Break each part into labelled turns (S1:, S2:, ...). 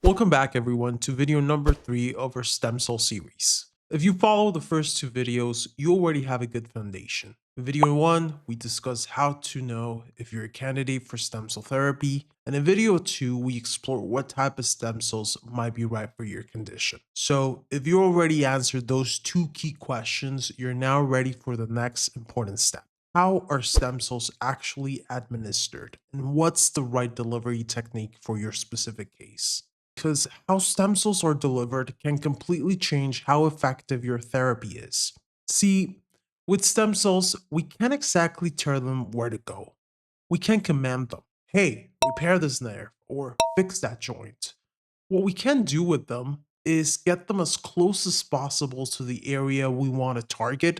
S1: Welcome back everyone to video number 3 of our stem cell series. If you follow the first two videos, you already have a good foundation. In video 1, we discuss how to know if you're a candidate for stem cell therapy, and in video 2, we explore what type of stem cells might be right for your condition. So if you already answered those two key questions, you're now ready for the next important step. How are stem cells actually administered, and what's the right delivery technique for your specific case? Because how stem cells are delivered can completely change how effective your therapy is. See, with stem cells, we can't exactly tell them where to go. We can command them, hey, repair this nerve or fix that joint. What we can do with them is get them as close as possible to the area we want to target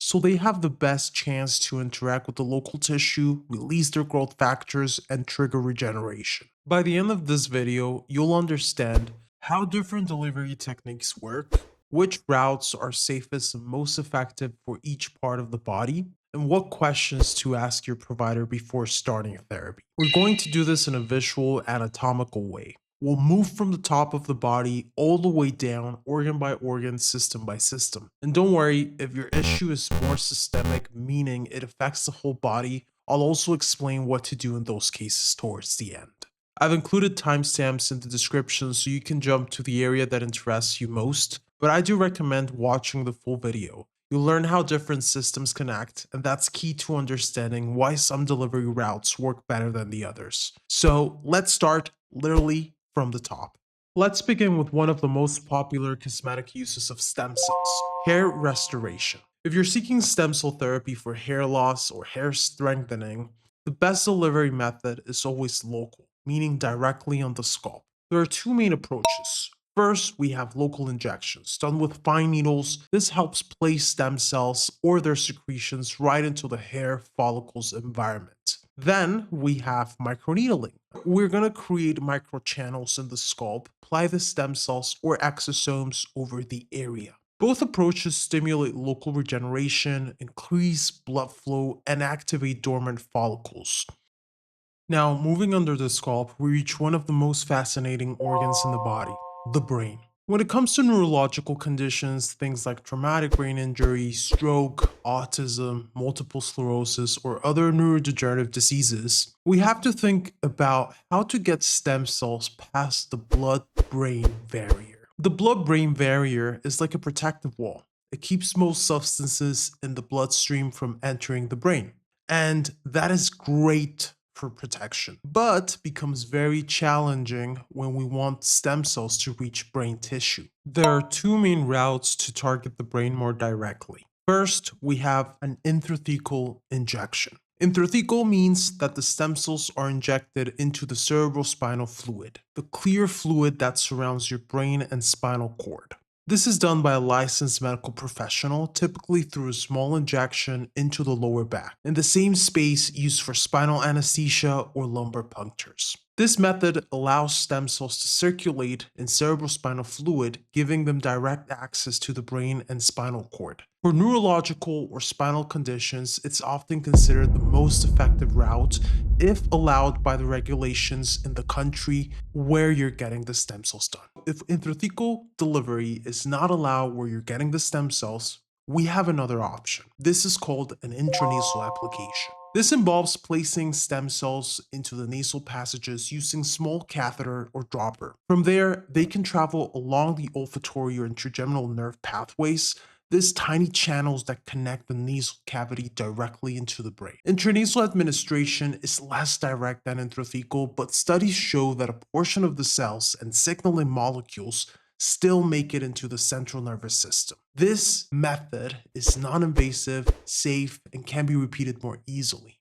S1: so they have the best chance to interact with the local tissue, release their growth factors, and trigger regeneration. By the end of this video, you'll understand how different delivery techniques work, which routes are safest and most effective for each part of the body, and what questions to ask your provider before starting therapy. We're going to do this in a visual anatomical way. We'll move from the top of the body all the way down, organ by organ, system by system. And don't worry, if your issue is more systemic, meaning it affects the whole body, I'll also explain what to do in those cases towards the end. I've included timestamps in the description so you can jump to the area that interests you most, but I do recommend watching the full video. You'll learn how different systems connect, and that's key to understanding why some delivery routes work better than the others. So let's start literally from the top. Let's begin with one of the most popular cosmetic uses of stem cells, hair restoration. If you're seeking stem cell therapy for hair loss or hair strengthening, the best delivery method is always local, meaning directly on the scalp. There are two main approaches. First, we have local injections done with fine needles. This helps place stem cells or their secretions right into the hair follicles environment. Then we have microneedling. We're going to create microchannels in the scalp, apply the stem cells or exosomes over the area. Both approaches stimulate local regeneration, increase blood flow, and activate dormant follicles. Now, moving under the scalp, we reach one of the most fascinating organs in the body, the brain. When it comes to neurological conditions, things like traumatic brain injury, stroke, autism, multiple sclerosis, or other neurodegenerative diseases, we have to think about how to get stem cells past the blood-brain barrier. The blood-brain barrier is like a protective wall. It keeps most substances in the bloodstream from entering the brain. And that is great for protection, but becomes very challenging when we want stem cells to reach brain tissue. There are two main routes to target the brain more directly. First, we have an intrathecal injection. Intrathecal means that the stem cells are injected into the cerebrospinal fluid, the clear fluid that surrounds your brain and spinal cord. This is done by a licensed medical professional, typically through a small injection into the lower back, in the same space used for spinal anesthesia or lumbar punctures. This method allows stem cells to circulate in cerebrospinal fluid, giving them direct access to the brain and spinal cord. For neurological or spinal conditions, it's often considered the most effective route if allowed by the regulations in the country where you're getting the stem cells done. If intrathecal delivery is not allowed where you're getting the stem cells, we have another option. This is called an intranasal application. This involves placing stem cells into the nasal passages using small catheter or dropper. From there, they can travel along the olfactory or trigeminal nerve pathways. There's tiny channels that connect the nasal cavity directly into the brain. Intranasal administration is less direct than intrathecal, but studies show that a portion of the cells and signaling molecules still make it into the central nervous system. This method is non-invasive, safe, and can be repeated more easily.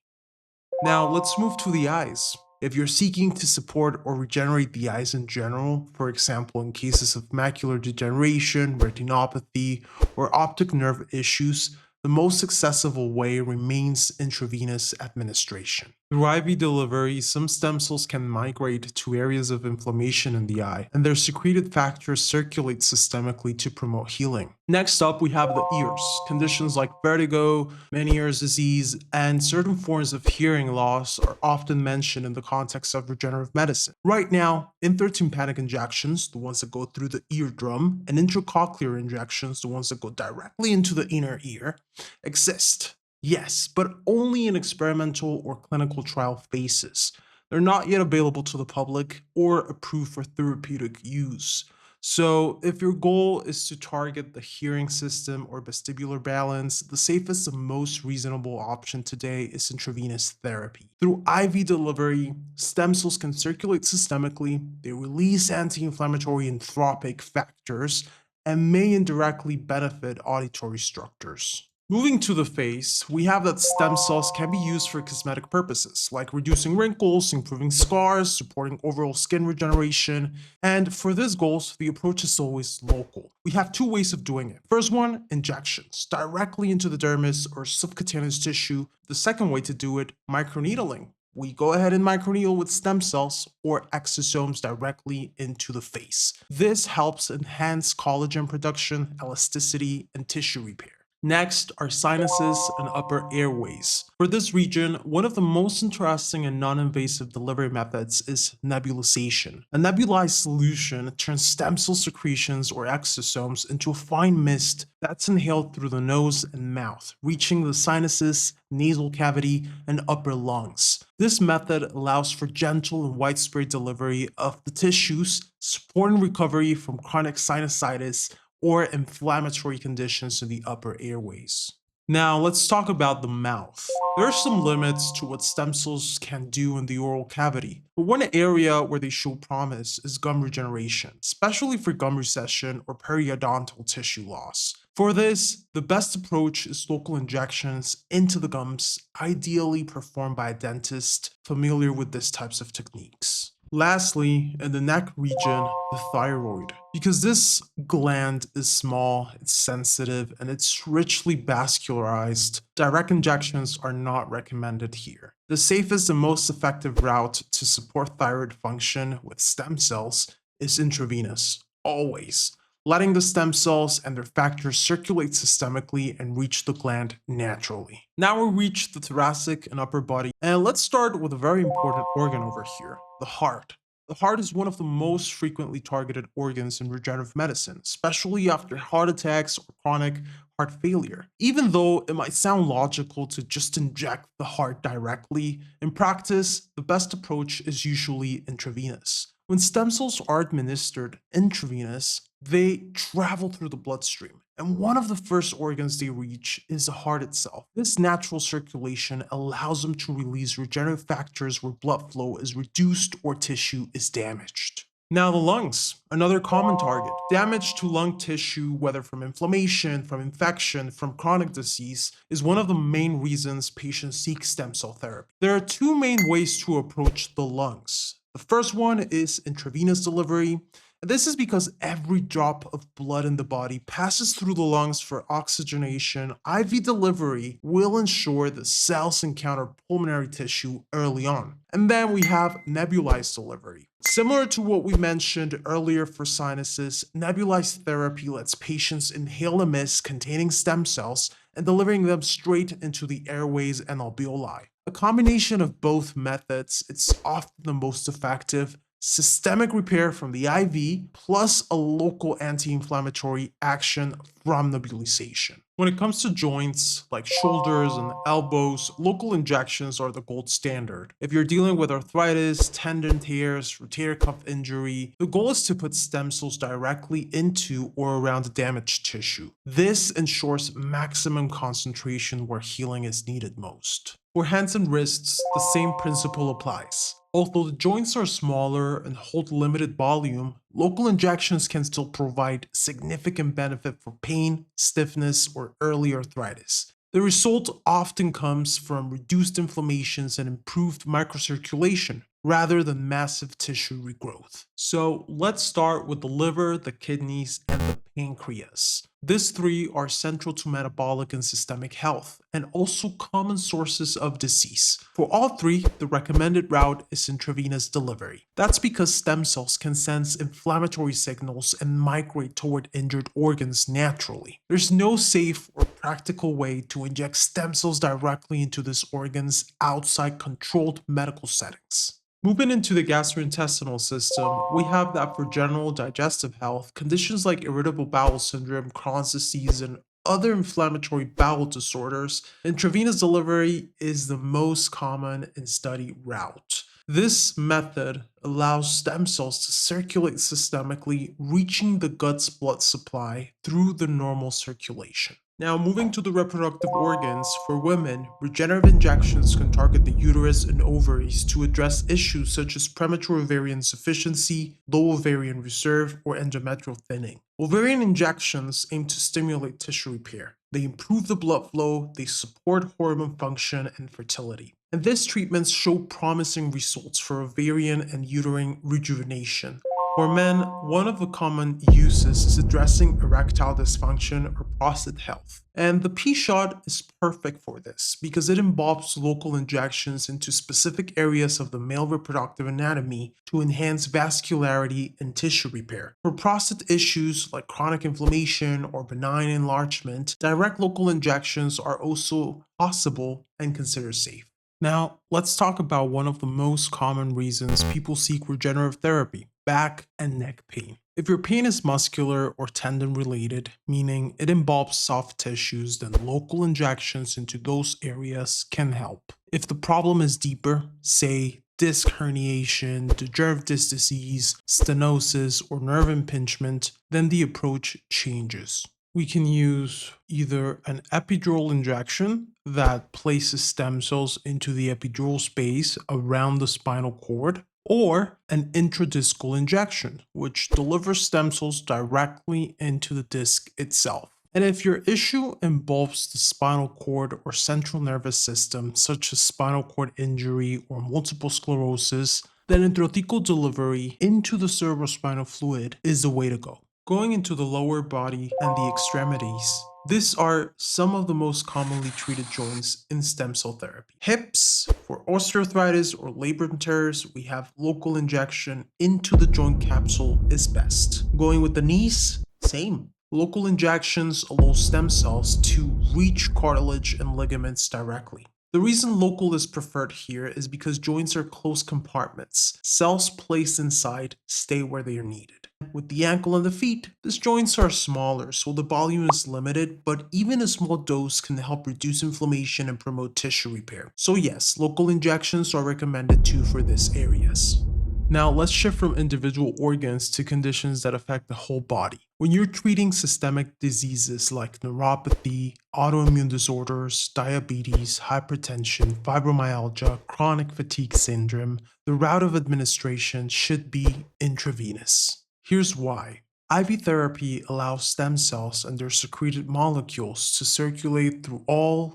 S1: Now let's move to the eyes. If you're seeking to support or regenerate the eyes in general, for example in cases of macular degeneration, retinopathy, or optic nerve issues, the most accessible way remains intravenous administration. Through IV delivery, some stem cells can migrate to areas of inflammation in the eye, and their secreted factors circulate systemically to promote healing. Next up, we have the ears. Conditions like vertigo, Meniere's disease, and certain forms of hearing loss are often mentioned in the context of regenerative medicine. Right now, intratympanic injections, the ones that go through the eardrum, and intracochlear injections, the ones that go directly into the inner ear, exist. Yes, but only in experimental or clinical trial phases. They're not yet available to the public or approved for therapeutic use. So, if your goal is to target the hearing system or vestibular balance, the safest and most reasonable option today is intravenous therapy. Through IV delivery, stem cells can circulate systemically, they release anti inflammatory entropic factors, and may indirectly benefit auditory structures. Moving to the face, we have that stem cells can be used for cosmetic purposes, like reducing wrinkles, improving scars, supporting overall skin regeneration. And for these goals, the approach is always local. We have two ways of doing it. First one, injections, directly into the dermis or subcutaneous tissue. The second way to do it, microneedling. We go ahead and microneedle with stem cells or exosomes directly into the face. This helps enhance collagen production, elasticity, and tissue repair. Next are sinuses and upper airways. For this region, one of the most interesting and non-invasive delivery methods is nebulization. A nebulized solution turns stem cell secretions or exosomes into a fine mist that's inhaled through the nose and mouth, reaching the sinuses, nasal cavity, and upper lungs. This method allows for gentle and widespread delivery of the tissues, supporting recovery from chronic sinusitis or inflammatory conditions in the upper airways. Now, let's talk about the mouth. There are some limits to what stem cells can do in the oral cavity, but one area where they show promise is gum regeneration, especially for gum recession or periodontal tissue loss. For this, the best approach is local injections into the gums, ideally performed by a dentist familiar with these types of techniques. Lastly, in the neck region, the thyroid. Because this gland is small, it's sensitive, and it's richly vascularized, direct injections are not recommended here. The safest and most effective route to support thyroid function with stem cells is intravenous, always, letting the stem cells and their factors circulate systemically and reach the gland naturally. Now we reach the thoracic and upper body, and let's start with a very important organ over here, the heart. The heart is one of the most frequently targeted organs in regenerative medicine, especially after heart attacks or chronic heart failure. Even though it might sound logical to just inject the heart directly, in practice, the best approach is usually intravenous. When stem cells are administered intravenous, they travel through the bloodstream, and one of the first organs they reach is the heart itself. This natural circulation allows them to release regenerative factors where blood flow is reduced or tissue is damaged. Now, the lungs, another common target. Damage to lung tissue, whether from inflammation, from infection, from chronic disease, is one of the main reasons patients seek stem cell therapy. There are two main ways to approach the lungs. The first one is intravenous delivery. This is because every drop of blood in the body passes through the lungs for oxygenation. IV delivery will ensure the cells encounter pulmonary tissue early on. And then we have nebulized delivery. Similar to what we mentioned earlier for sinuses, nebulized therapy lets patients inhale a mist containing stem cells and delivering them straight into the airways and alveoli. A combination of both methods, it's often the most effective. Systemic repair from the IV plus a local anti-inflammatory action from nebulization. When it comes to joints like shoulders and elbows, local injections are the gold standard. If you're dealing with arthritis, tendon tears, rotator cuff injury, the goal is to put stem cells directly into or around the damaged tissue. This ensures maximum concentration where healing is needed most. For hands and wrists, the same principle applies. Although the joints are smaller and hold limited volume, local injections can still provide significant benefit for pain, stiffness, or early arthritis. The result often comes from reduced inflammations and improved microcirculation, rather than massive tissue regrowth. So let's start with the liver, the kidneys, and the pancreas. These three are central to metabolic and systemic health, and also common sources of disease. For all three, the recommended route is intravenous delivery. That's because stem cells can sense inflammatory signals and migrate toward injured organs naturally. There's no safe or practical way to inject stem cells directly into these organs outside controlled medical settings. Moving into the gastrointestinal system, we have that for general digestive health, conditions like irritable bowel syndrome, Crohn's disease, and other inflammatory bowel disorders, intravenous delivery is the most common and studied route. This method allows stem cells to circulate systemically, reaching the gut's blood supply through the normal circulation. Now, moving to the reproductive organs, for women, regenerative injections can target the uterus and ovaries to address issues such as premature ovarian insufficiency, low ovarian reserve, or endometrial thinning. Ovarian injections aim to stimulate tissue repair. They improve the blood flow, they support hormone function and fertility. And these treatments show promising results for ovarian and uterine rejuvenation. For men, one of the common uses is addressing erectile dysfunction or prostate health. And the P-shot is perfect for this because it involves local injections into specific areas of the male reproductive anatomy to enhance vascularity and tissue repair. For prostate issues like chronic inflammation or benign enlargement, direct local injections are also possible and considered safe. Now, let's talk about one of the most common reasons people seek regenerative therapy: back and neck pain. If your pain is muscular or tendon related, meaning it involves soft tissues, then local injections into those areas can help. If the problem is deeper, say disc herniation, degenerative disc disease, stenosis, or nerve impingement, then the approach changes. We can use either an epidural injection that places stem cells into the epidural space around the spinal cord, or an intradiscal injection, which delivers stem cells directly into the disc itself. And if your issue involves the spinal cord or central nervous system, such as spinal cord injury or multiple sclerosis, then intrathecal delivery into the cerebrospinal fluid is the way to go. Going into the lower body and the extremities, these are some of the most commonly treated joints in stem cell therapy. Hips, for osteoarthritis or labrum tears, we have local injection into the joint capsule is best. Going with the knees, same. Local injections allow stem cells to reach cartilage and ligaments directly. The reason local is preferred here is because joints are closed compartments. Cells placed inside stay where they are needed. With the ankle and the feet, these joints are smaller, so the volume is limited, but even a small dose can help reduce inflammation and promote tissue repair. So yes, local injections are recommended too for these areas. Now let's shift from individual organs to conditions that affect the whole body. When you're treating systemic diseases like neuropathy, autoimmune disorders, diabetes, hypertension, fibromyalgia, chronic fatigue syndrome, the route of administration should be intravenous. Here's why. IV therapy allows stem cells and their secreted molecules to circulate through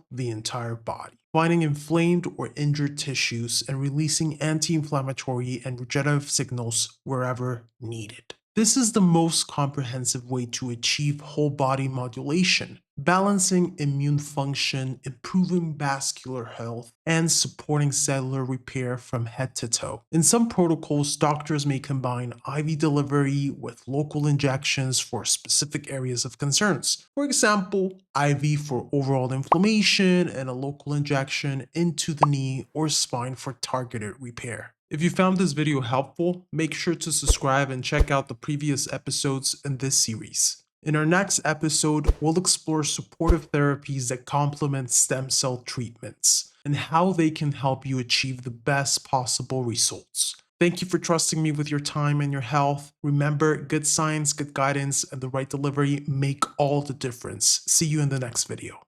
S1: the entire body, finding inflamed or injured tissues and releasing anti-inflammatory and regenerative signals wherever needed. This is the most comprehensive way to achieve whole body modulation, balancing immune function, improving vascular health, and supporting cellular repair from head to toe. In some protocols, doctors may combine IV delivery with local injections for specific areas of concerns. For example, IV for overall inflammation and a local injection into the knee or spine for targeted repair. If you found this video helpful, make sure to subscribe and check out the previous episodes in this series. In our next episode, we'll explore supportive therapies that complement stem cell treatments and how they can help you achieve the best possible results. Thank you for trusting me with your time and your health. Remember, good science, good guidance, and the right delivery make all the difference. See you in the next video.